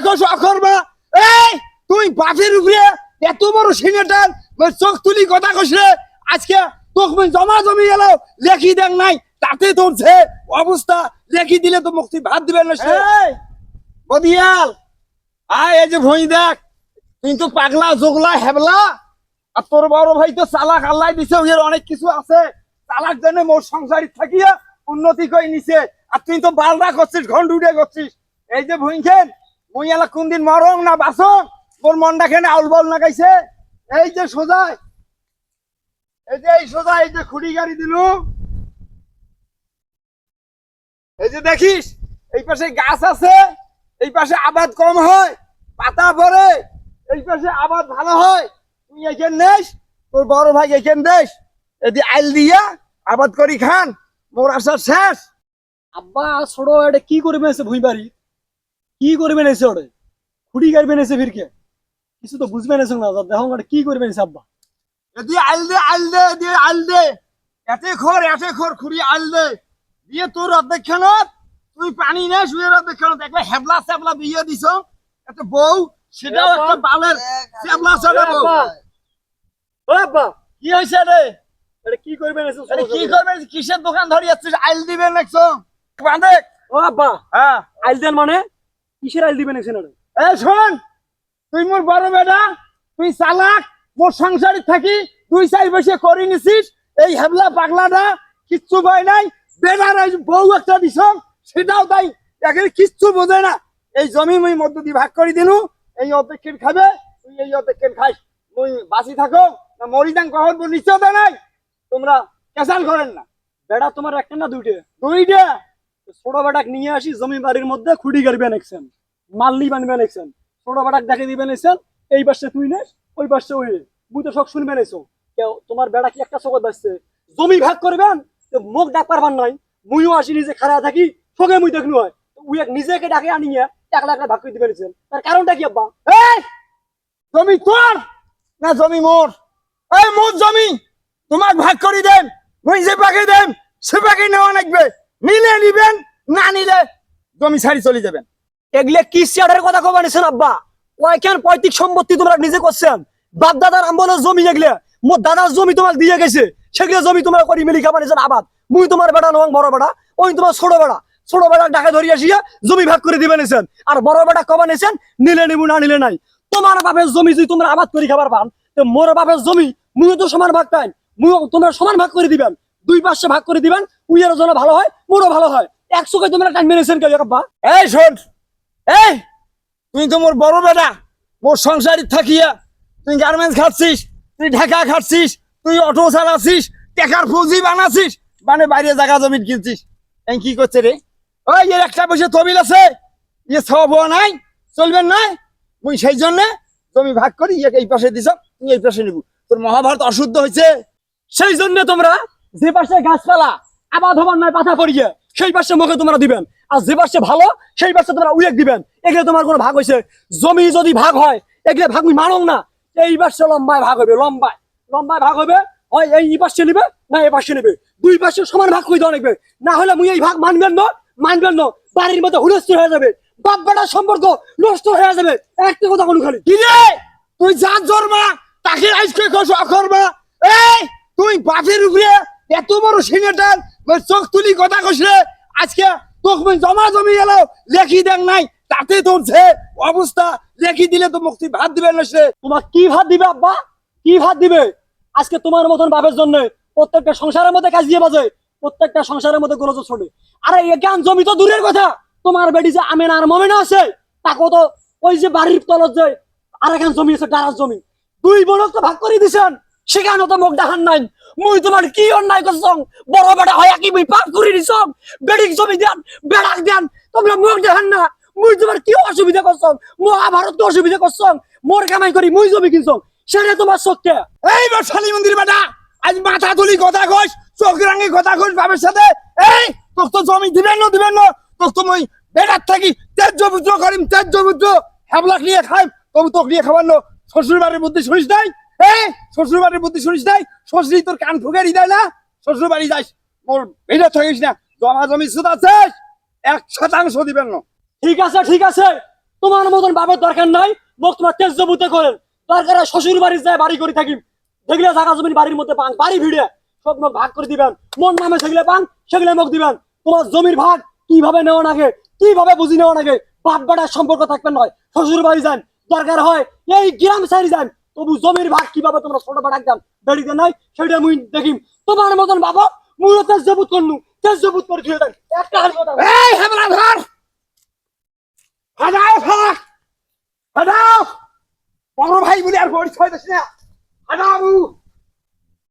কস অকর্মা। এই তুই বাপের উপরে এত বড় সিনেটার চোখ তুলি কথা কস রে। আজকে তোকে জমা জমি গেল লেখি দেখ নাই তাতে তোর যে অবস্থা লেখি দিলে তো মুক্তি ভাত দিবেন না সে। বদিয়াল আয় এই যে ভই দেখ তুই তো পাগলা জোগলা হেবলা আর তোর বড় ভাই তো চালাক আল্লাহ দিছে ওর অনেক কিছু আছে চালাক জন্য মোর সংসারী থাকিয়া উন্নতি করে নিছে আর তুই তো বালরা করছিস ঘন্ট উঠে করছিস। এই যে ভইখেন মুই এলা কোনদিন মরং না বাসং মোর মনটা খেনে আউল বল না গাইছে। এই যে সোজা এই সোজা এই যে খুঁড়ি গাড়ি দিলু এই যে দেখিস এই পাশে গাছ আছে এই পাশে আবাদ কম হয় পাতা পরে এই পাশে আবাদ ভালো হয়। তুই এখান নেস তোর বড় ভাই এখান দেশ এদি আইল দিয়া আবাদ করি খান মোর আশা শেষ। আব্বা ছোট এটা কি করবে এসে ভুই বাড়ি কি করবেন এসে ওরে খুঁড়ি গাড়বেন এসে ফিরকে কিছু তো বুঝবেন এসে না দেখো ওটা কি করবেন এসে আব্বা এদি আইল দে দিয়ে আইল দে এতে খর খুঁড়ি আইল দে দিয়ে তোর অধ্যক্ষণত তুই পানি নে শুয়ে অধ্যক্ষণত একবার হেবলা সেবলা বিয়ে দিছ একটা বউ সেটাও একটা বালের সেবলা সেবলা বউ। ও আব্বা কি হয়েছে রে এটা কি করবেন এসে আরে কি করবে কিসের দোকান ধরে যাচ্ছিস আইল দিবেন দেখছো বাঁধে। ও আব্বা হ্যাঁ আইল দেন মানে কিসের আইল দিবেন এসে না এই শোন তুই মোর বড় বেটা তুই চালাক মোর সংসারে থাকি তুই চাই বসে করে নিছিস এই হেবলা পাগলাটা কিচ্ছু ভয় নাই বেড়ার বউ একটা দিছ সেটাও তাই একেবারে কিচ্ছু বোঝে না। এই জমি মুই মধ্য দিয়ে ভাগ করে দিনু এই অর্ধেকের খাবে তুই এই অর্ধেকের খাইস মুই বাঁচি থাকো না মরি যান কখন নিশ্চয়তা নাই তোমরা কেসাল করেন না। বেড়া তোমার একটা না দুইটা দুইটা ছোট বেটাক নিয়ে আসি জমি বাড়ির মধ্যে খুঁড়ি গাড়বেন একছেন মাল্লি বানবেন একছেন ছোট বেটাক দেখে দিবেন এসেন এই পাশে তুই নেস ওই পাশে ওই মুই তো সব শুনবেন এসো কেউ তোমার বেড়া কি একটা চোখত বাঁচছে জমি ভাগ করবেন মুখ ডাক পারবার নাই মুইও আসি নিজে খাড়া থাকি সঙ্গে মুই দেখলু হয় উই এক নিজেকে ডাকে আনিয়ে একলা একলা ভাগ করে দিবেন এসেন তার কারণটা কি আব্বা? এই জমি তোর না জমি মোর? এই মোর জমি তোমাক ভাগ করে দেন মুই যে পাকে দেন সে পাকে নেওয়া লাগবে নিলে নিবেন না নিলে জমি ছাড়ি চলে যাবেন। এগুলো কি শেয়ারের কথা কবা নিছেন আব্বা? ওইখান পৈতৃক সম্পত্তি তোমরা নিজে করছেন বাপ দাদার আমলের জমি যেগুলো মোর দাদার জমি তোমার দিয়ে গেছে সেগুলো জমি তোমরা করি মিলি খাবা নিছেন আবাদ মুই তোমার বেটা নয় বড় বেটা ওই তোমার ছোট বেটা ডাকে ধরিয়ে আসিয়া জমি ভাগ করে দিবে নিছেন আর বড় বেটা কবা নিছেন নিলে নিবু না নিলে নাই। তোমার বাপের জমি যদি তোমরা আবাদ করি খাবার পান তো মোর বাপের জমি মুইও তো সমান ভাগ পাই মুইও তোমরা সমান ভাগ করে দিবেন দুই পাশে ভাগ করে দিবেন উইয়ের জন্য ভালো হয় মোরও ভালো হয় একশোকে তোমরা টাইম মেনেছেন কেউ আব্বা? এই শোন এই তুই তো মোর বড় বেটা মোর সংসারে থাকিয়া তুই গার্মেন্টস খাচ্ছিস তুই ঢাকা খাচ্ছিস তুই অটো চালাচ্ছিস টেকার ফুজি বানাচ্ছিস মানে বাইরে জায়গা জমি কিনছিস এই কি করছে রে? ওই এর একটা বসে তবিল আছে ইয়ে সব নাই চলবেন না মুই সেই জন্য জমি ভাগ করি এই পাশে দিছ তুই এই পাশে নিব তোর মহাভারত অশুদ্ধ হয়েছে সেই জন্য তোমরা যে পাশে গাছপালা আবাদ হবার নয় পাতা পড়িয়ে সেই পাশে মুখে তোমরা দিবেন আর যে পাশে ভালো সেই পাশে তোমরা উইলেক দিবেন এগুলো তোমার কোনো ভাগ হয়েছে জমি যদি ভাগ হয় এগুলো ভাগ আমি মানং না এই পাশে লম্বায় ভাগ হবে লম্বায় ভাগ হবে হয় এই পাশে নিবে না এই পাশে নিবে দুই পাশে সমান ভাগ করে দেওয়া লাগবে না হলে মুই এই ভাগ মানবেন না বাড়ির মধ্যে হুলস্থুল হয়ে যাবে বাপ বেটার সম্পর্ক নষ্ট হয়ে যাবে একটা কথা কোনো খালি কি রে তুই যা জন্মা তাকে আজকে কস অকর্মা। এই তুই বাপের উপরে এত বড় সিনেটার চোখ তুলি কথা কস রে আজকে তোকে জমা জমি গেল লেখি দেখ নাই তাতে তোর যে অবস্থা লেখি দিলে তো মুক্তি ভাত দিবেন না সে। তোমার কি ভাত দিবে আব্বা কি ভাত দিবে? আজকে তোমার মতন বাপের জন্য প্রত্যেকটা সংসারের মধ্যে কাজ দিয়ে বাজে প্রত্যেকটা সংসারের মধ্যে গোলযোগ ছোটে আরে এখান জমি তো দূরের কথা তোমার বেটি যে আমেনা আর মমেনা আছে তাকেও তো ওই যে বাড়ির তলত যে আর এখান জমি আছে ডারার জমি দুই বোনক তো ভাগ করে দিছেন সেখানে তো মুখ দেখান নাই মুই তোমার কি অন্যায় করছং বড় বেটা হয় কি মুই পাপ করে দিছং বেটিক জমি দেন বেড়াক দেন তোমরা মুখ দেখান না মুই তোমার কি অসুবিধা করছং মহাভারত কি অসুবিধা করছং মোর কামাই করি মুই জমি কিনছং সেটা তোমার চোখে এই বর্ষালী মন্দির বেটা আজ মাথা তুলি কথা কইস চোখ রাঙি কথা কইস বাবার সাথে এই তোর তো জমি দিবেন না তোর তো মই বেটার থাকি তেজ্যপুত্র করিম তেজ্যপুত্র হেবলাক নিয়ে খাই তবু তোকে নিয়ে খাবার শ্বশুর বাড়ির বুদ্ধি শুনিস নাই? এই শ্বশুর বাড়ির বুদ্ধি শুনিস নাই? শ্বশুরি তোর কান ফুকেরি দেয় না? শ্বশুর বাড়ি যাইস মোর বেটা থাকিস না জমা জমি সুদ আছে 1% দিবেন না। ঠিক আছে তোমার মতন বাবার দরকার নাই, মোক তোমার তেজ বুতে করেন, দরকার হয় শ্বশুর বাড়ি যায় বাড়ি করে থাকি, দেখলে জায়গা জমিন বাড়ির মধ্যে পান, বাড়ি ভিড়ে সব মোক ভাগ করে দিবেন, মন নামে সেগুলো পান সেগুলো মোক দিবেন। তোমার জমির ভাগ কিভাবে নেওয়া লাগে, কিভাবে বুঝি নেওয়া লাগে, বাপ বেটার সম্পর্ক থাকবেন নয়, শ্বশুর বাড়ি যান, দরকার হয় এই গ্রাম সাইড যান, তবু জমির ভাগ কিভাবে তোমরা ছোট বেটাক যান বেড়িতে নাই সেটা মুই দেখিম। তোমার মতন বাবা মূল তেজ জবুত করনু, তেজ জবুত করে দিয়ে দেন একটা হাল কথা। এই হেমলা ধর, হাজাও ফাঁক, হাজাও বড় ভাই বলে আর পরিচয় দিস না, হাজাও